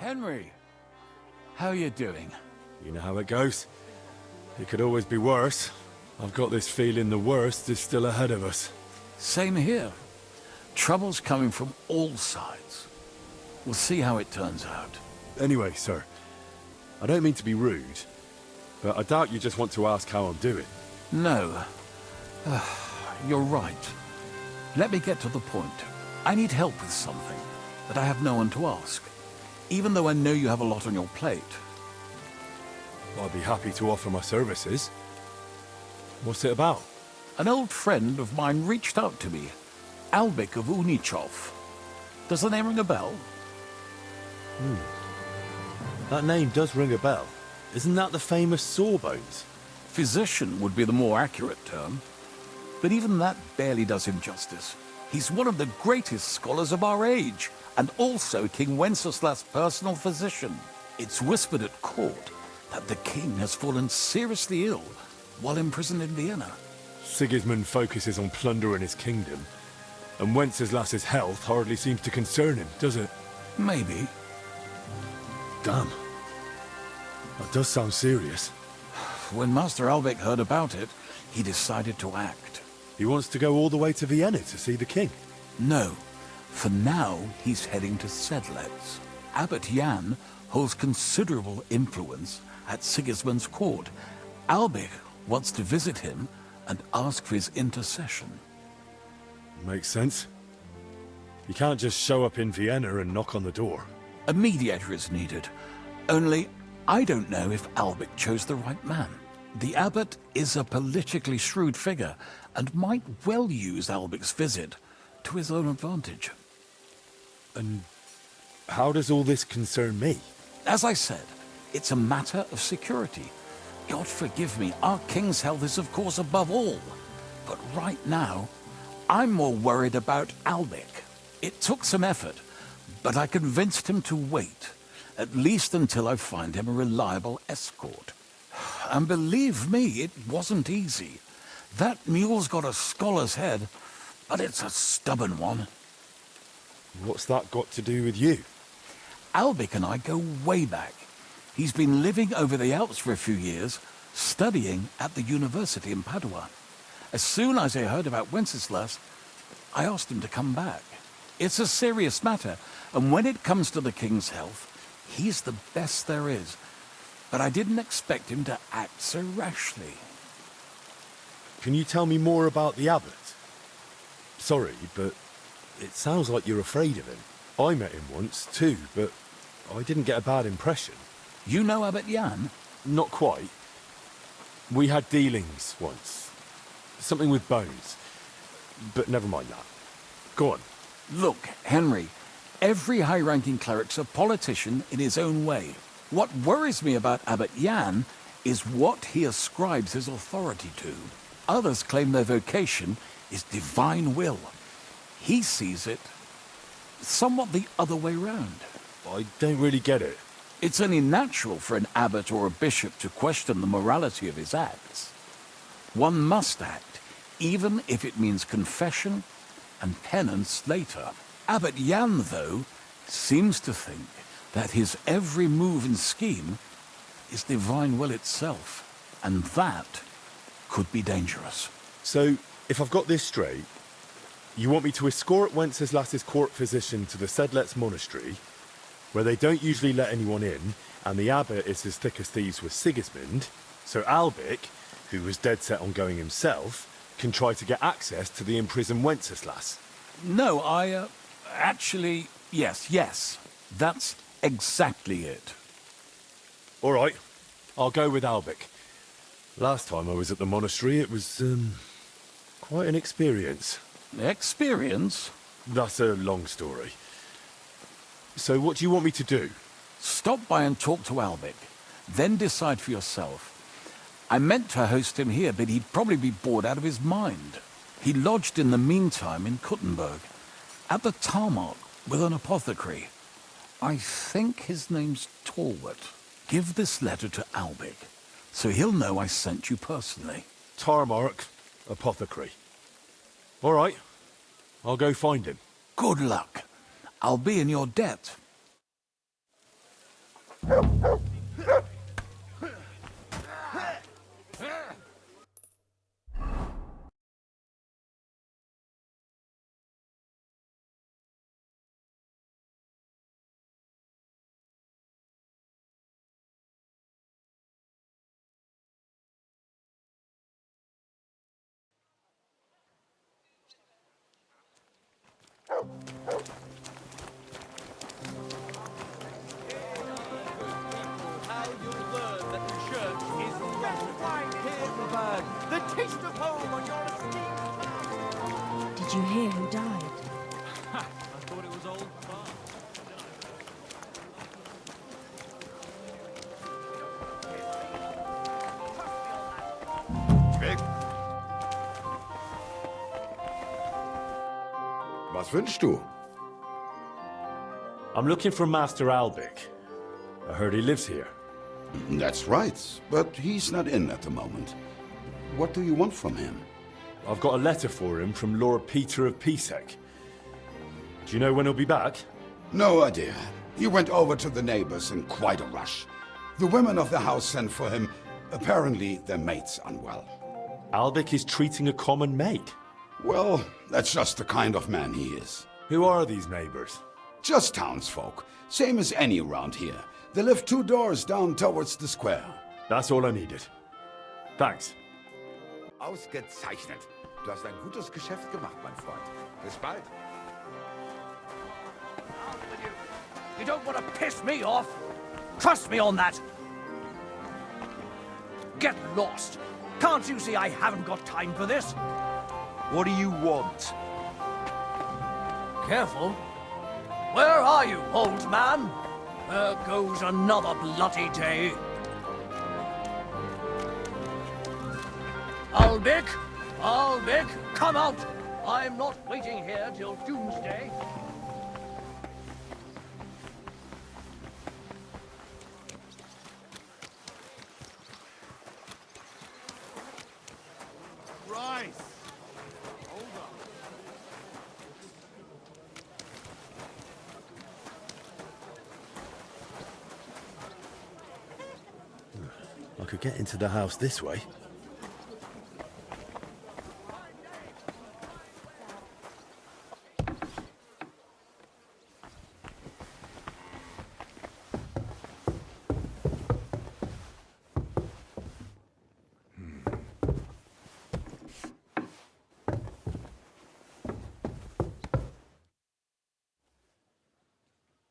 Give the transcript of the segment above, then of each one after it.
Henry, how are you doing? You know how it goes. It could always be worse. I've got this feeling the worst is still ahead of us. Same here. Trouble's coming from all sides. We'll see how it turns out. Anyway, sir, I don't mean to be rude, but I doubt you just want to ask how I'm doing. No. You're right. Let me get to the point. I need help with something, but I have no one to ask. Even though I know you have a lot on your plate. I'd be happy to offer my services. What's it about? An old friend of mine reached out to me, Albik of Unichov. Does the name ring a bell? That name does ring a bell. Isn't that the famous Sawbones? Physician would be the more accurate term. But even that barely does him justice. He's one of the greatest scholars of our age, and also King Wenceslas' personal physician. It's whispered at court that the king has fallen seriously ill while imprisoned in Vienna. Sigismund focuses on plundering his kingdom, and Wenceslas's health hardly seems to concern him, does it? Maybe. Damn. That does sound serious. When Master Albik heard about it, he decided to act. He wants to go all the way to Vienna to see the king. No. For now, he's heading to Sedlec. Abbot Jan holds considerable influence at Sigismund's court. Albik wants to visit him and ask for his intercession. Makes sense. You can't just show up in Vienna and knock on the door. A mediator is needed. Only, I don't know if Albik chose the right man. The abbot is a politically shrewd figure and might well use Albik's visit to his own advantage. And how does all this concern me? As I said, it's a matter of security. God forgive me, our king's health is of course above all. But right now, I'm more worried about Albik. It took some effort, but I convinced him to wait, at least until I find him a reliable escort. And believe me, it wasn't easy. That mule's got a scholar's head, but it's a stubborn one. What's that got to do with you? Albik and I go way back. He's been living over the Alps for a few years, studying at the university in Padua. As soon as I heard about Wenceslas, I asked him to come back. It's a serious matter, and when it comes to the king's health, he's the best there is. But I didn't expect him to act so rashly. Can you tell me more about the abbot? Sorry, but it sounds like you're afraid of him. I met him once, too, but I didn't get a bad impression. You know Abbot Jan? Not quite. We had dealings once. Something with bones. But never mind that. Go on. Look, Henry, every high-ranking cleric's a politician in his own way. What worries me about Abbot Jan is what he ascribes his authority to. Others claim their vocation is divine will. He sees it somewhat the other way round. I don't really get it. It's only natural for an abbot or a bishop to question the morality of his acts. One must act, even if it means confession and penance later. Abbot Jan, though, seems to think that his every move and scheme is divine will itself, and that could be dangerous. So, if I've got this straight, you want me to escort Wenceslas's court physician to the Sedlec monastery, where they don't usually let anyone in, and the abbot is as thick as thieves with Sigismund, so Albik, who was dead set on going himself, can try to get access to the imprisoned Wenceslas. No, actually, yes, that's exactly it. All right, I'll go with Albik. Last time I was at the monastery, it was, quite an experience. Experience? That's a long story. So what do you want me to do? Stop by and talk to Albik, then decide for yourself. I meant to host him here, but he'd probably be bored out of his mind. He lodged in the meantime in Kuttenberg, at the tarmac with an apothecary. I think his name's Talbot. Give this letter to Albik, so he'll know I sent you personally. Tarmac, apothecary. All right, I'll go find him. Good luck. I'll be in your debt. How you'll learn that the church is ratified Kemorg, the taste of home on your esteemed. Did you hear who died? I thought it was old Bob. Weg! Was wünschst du? I'm looking for Master Albic. I heard he lives here. That's right, but he's not in at the moment. What do you want from him? I've got a letter for him from Lord Peter of Pisek. Do you know when he'll be back? No idea. He went over to the neighbors in quite a rush. The women of the house sent for him. Apparently, their mate's unwell. Albic is treating a common maid. Well, that's just the kind of man he is. Who are these neighbors? Just townsfolk, same as any around here. They live 2 doors down towards the square. That's all I needed. Thanks. Ausgezeichnet. Du hast ein gutes Geschäft gemacht, mein Freund. Bis bald. You don't want to piss me off? Trust me on that. Get lost. Can't you see I haven't got time for this? What do you want? Careful. Where are you, old man? There goes another bloody day. Albic! Albic, come out! I'm not waiting here till doomsday. Rice! I could get into the house this way.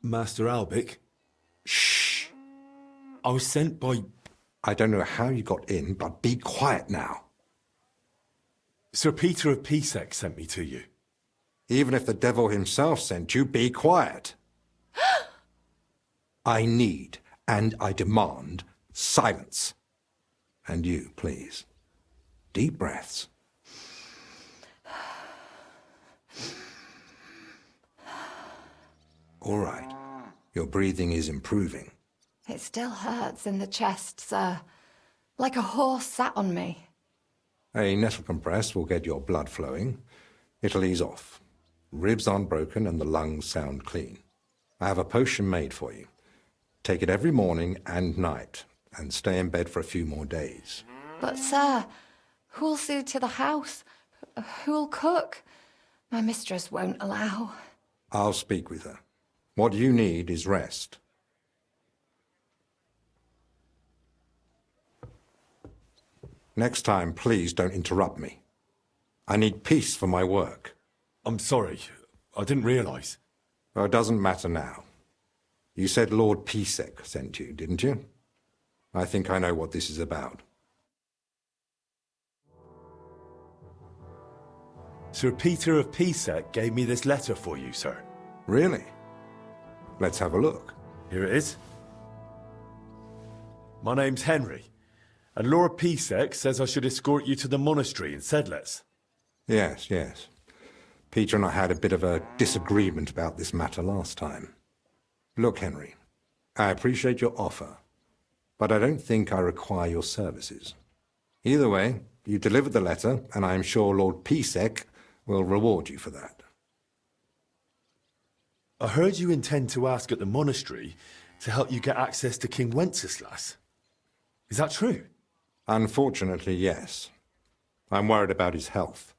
Master Albic? Shh! I was sent by I don't know how you got in, but be quiet now. Sir Peter of Pisek sent me to you. Even if the devil himself sent you, be quiet. I need and I demand silence. And you, please. Deep breaths. All right. Your breathing is improving. It still hurts in the chest, sir. Like a horse sat on me. A nettle compress will get your blood flowing. It'll ease off. Ribs aren't broken and the lungs sound clean. I have a potion made for you. Take it every morning and night, and stay in bed for a few more days. But, sir, who'll see to the house? Who'll cook? My mistress won't allow. I'll speak with her. What you need is rest. Next time, please don't interrupt me. I need peace for my work. I'm sorry. I didn't realize. Well, it doesn't matter now. You said Lord Pisek sent you, didn't you? I think I know what this is about. Sir Peter of Pisek gave me this letter for you, sir. Really? Let's have a look. Here it is. My name's Henry, and Lord Pisek says I should escort you to the monastery in Sedlitz. Yes, yes. Peter and I had a bit of a disagreement about this matter last time. Look, Henry, I appreciate your offer, but I don't think I require your services. Either way, you delivered the letter, and I am sure Lord Pisek will reward you for that. I heard you intend to ask at the monastery to help you get access to King Wenceslas. Is that true? Unfortunately, yes. I'm worried about his health,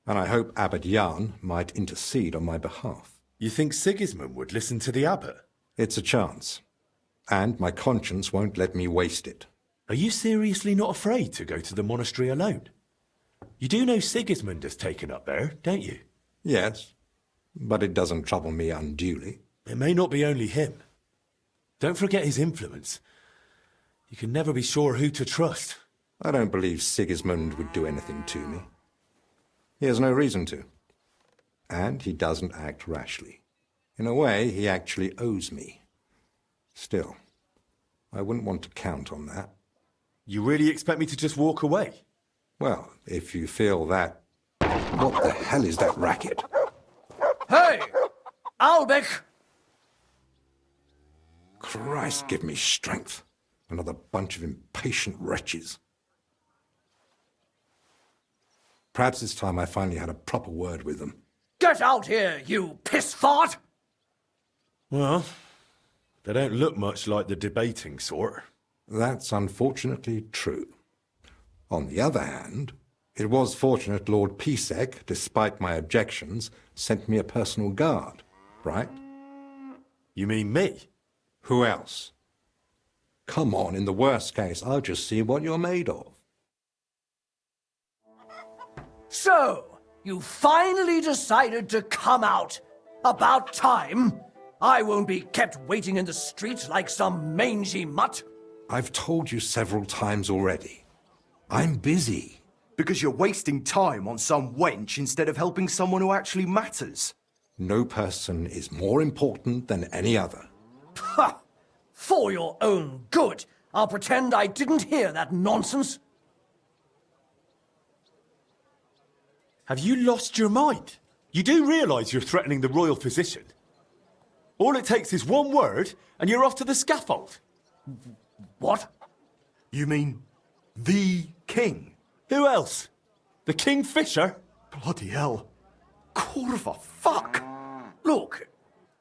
and I hope Abbot Jan might intercede on my behalf. You think Sigismund would listen to the abbot? It's a chance, and my conscience won't let me waste it. Are you seriously not afraid to go to the monastery alone? You do know Sigismund has taken up there, don't you? Yes, but it doesn't trouble me unduly. It may not be only him. Don't forget his influence. You can never be sure who to trust. I don't believe Sigismund would do anything to me. He has no reason to. And he doesn't act rashly. In a way, he actually owes me. Still, I wouldn't want to count on that. You really expect me to just walk away? Well, if you feel that... What the hell is that racket? Hey! Albec! Christ, give me strength. Another bunch of impatient wretches. Perhaps it's time I finally had a proper word with them. Get out here, you piss fart! Well, they don't look much like the debating sort. That's unfortunately true. On the other hand, it was fortunate Lord Pisek, despite my objections, sent me a personal guard, right? You mean me? Who else? Come on, in the worst case, I'll just see what you're made of. So, you finally decided to come out. About time. I won't be kept waiting in the street like some mangy mutt. I've told you several times already. I'm busy. Because you're wasting time on some wench instead of helping someone who actually matters. No person is more important than any other. Ha! For your own good, I'll pretend I didn't hear that nonsense. Have you lost your mind? You do realise you're threatening the royal physician? All it takes is one word, and you're off to the scaffold. What? You mean the king? Who else? The Kingfisher? Bloody hell. Corva, fuck! Look,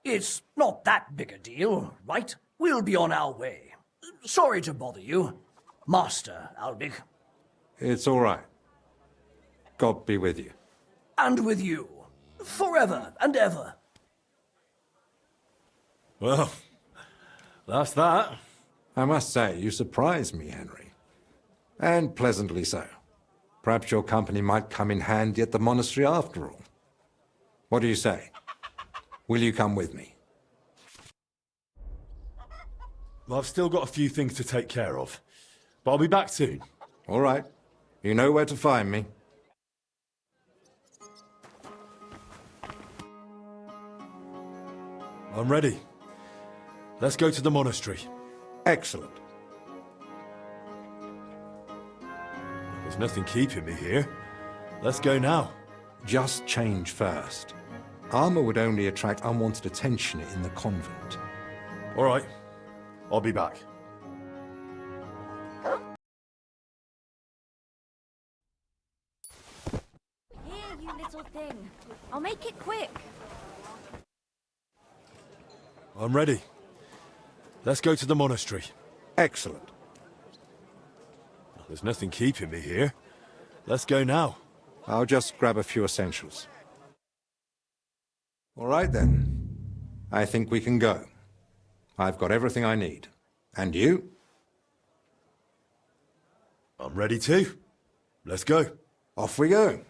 it's not that big a deal, right? We'll be on our way. Sorry to bother you, Master Albic. It's all right. God be with you. And with you. Forever and ever. Well, that's that. I must say, you surprise me, Henry. And pleasantly so. Perhaps your company might come in handy at the monastery after all. What do you say? Will you come with me? Well, I've still got a few things to take care of. But I'll be back soon. All right. You know where to find me. I'm ready. Let's go to the monastery. Excellent. There's nothing keeping me here. Let's go now. Just change first. Armor would only attract unwanted attention in the convent. All right. I'll be back. Here, you little thing. I'll make it quick. I'm ready. Let's go to the monastery. Excellent. There's nothing keeping me here. Let's go now. I'll just grab a few essentials. All right, then. I think we can go. I've got everything I need. And you? I'm ready too. Let's go. Off we go.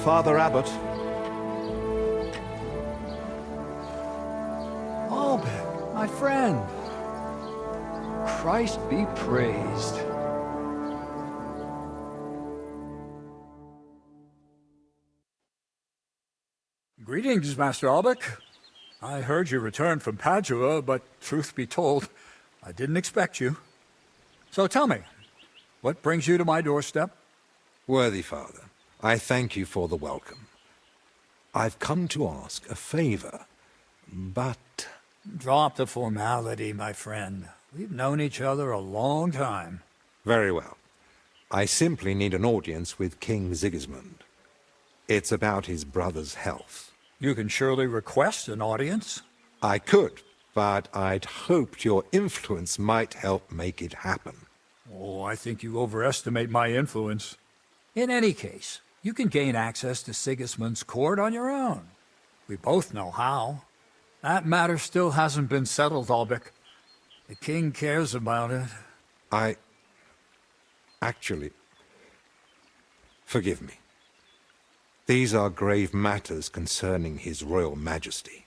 Father Abbot. Albert, my friend. Christ be praised. Greetings, Master Albec. I heard you returned from Padua, but truth be told, I didn't expect you. So tell me, what brings you to my doorstep? Worthy Father, I thank you for the welcome. I've come to ask a favor, but... Drop the formality, my friend. We've known each other a long time. Very well. I simply need an audience with King Sigismund. It's about his brother's health. You can surely request an audience. I could, but I'd hoped your influence might help make it happen. Oh, I think you overestimate my influence. In any case, you can gain access to Sigismund's court on your own. We both know how. That matter still hasn't been settled, Albec. The king cares about it. Actually, forgive me. These are grave matters concerning His Royal Majesty.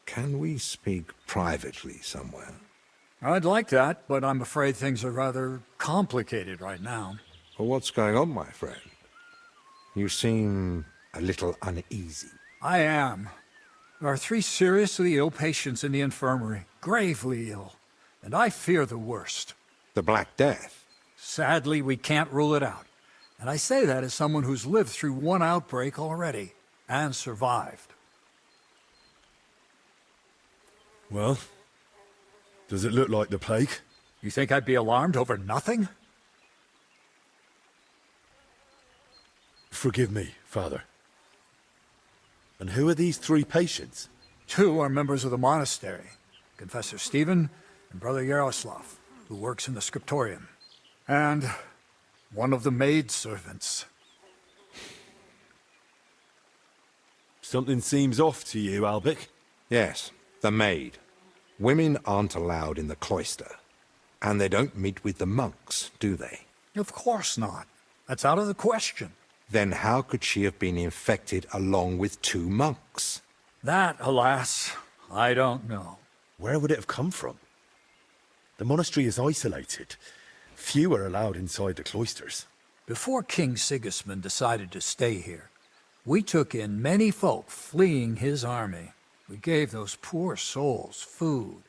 Can we speak privately somewhere? I'd like that, but I'm afraid things are rather complicated right now. Well, what's going on, my friend? You seem a little uneasy. I am. There are 3 seriously ill patients in the infirmary, gravely ill, and I fear the worst. The Black Death? Sadly, we can't rule it out. And I say that as someone who's lived through one outbreak already, and survived. Well, does it look like the plague? You think I'd be alarmed over nothing? Forgive me, Father. And who are these 3 patients? 2 are members of the monastery, Confessor Stephen and Brother Yaroslav, who works in the scriptorium. And one of the maidservants. Something seems off to you, Albec. Yes, the maid. Women aren't allowed in the cloister. And they don't meet with the monks, do they? Of course not. That's out of the question. Then how could she have been infected along with 2 monks? That, alas, I don't know. Where would it have come from? The monastery is isolated. Few are allowed inside the cloisters. Before King Sigismund decided to stay here, we took in many folk fleeing his army. We gave those poor souls food,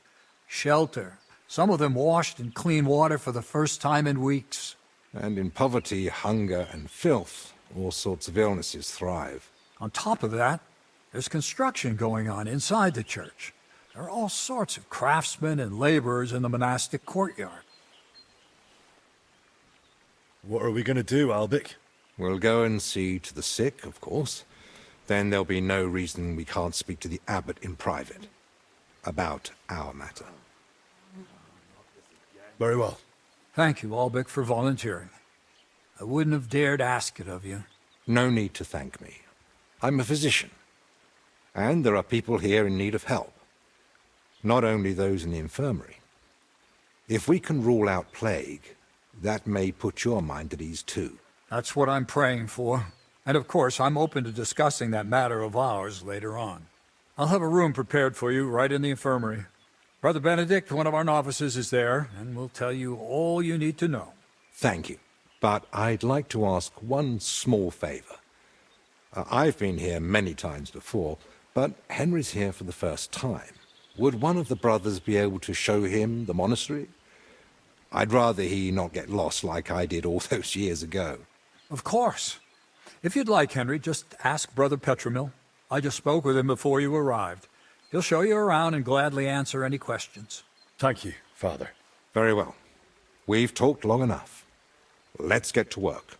shelter. Some of them washed in clean water for the first time in weeks. And in poverty, hunger, and filth, all sorts of illnesses thrive. On top of that, there's construction going on inside the church. There are all sorts of craftsmen and laborers in the monastic courtyard. What are we going to do, Albec? We'll go and see to the sick, of course. Then there'll be no reason we can't speak to the abbot in private about our matter. Very well. Thank you, Albec, for volunteering. I wouldn't have dared ask it of you. No need to thank me. I'm a physician. And there are people here in need of help. Not only those in the infirmary. If we can rule out plague, that may put your mind at ease too. That's what I'm praying for. And of course, I'm open to discussing that matter of ours later on. I'll have a room prepared for you right in the infirmary. Brother Benedict, one of our novices, is there, and will tell you all you need to know. Thank you. But I'd like to ask one small favor. I've been here many times before, but Henry's here for the first time. Would one of the brothers be able to show him the monastery? I'd rather he not get lost like I did all those years ago. Of course. If you'd like, Henry, just ask Brother Petramil. I just spoke with him before you arrived. He'll show you around and gladly answer any questions. Thank you, Father. Very well. We've talked long enough. Let's get to work.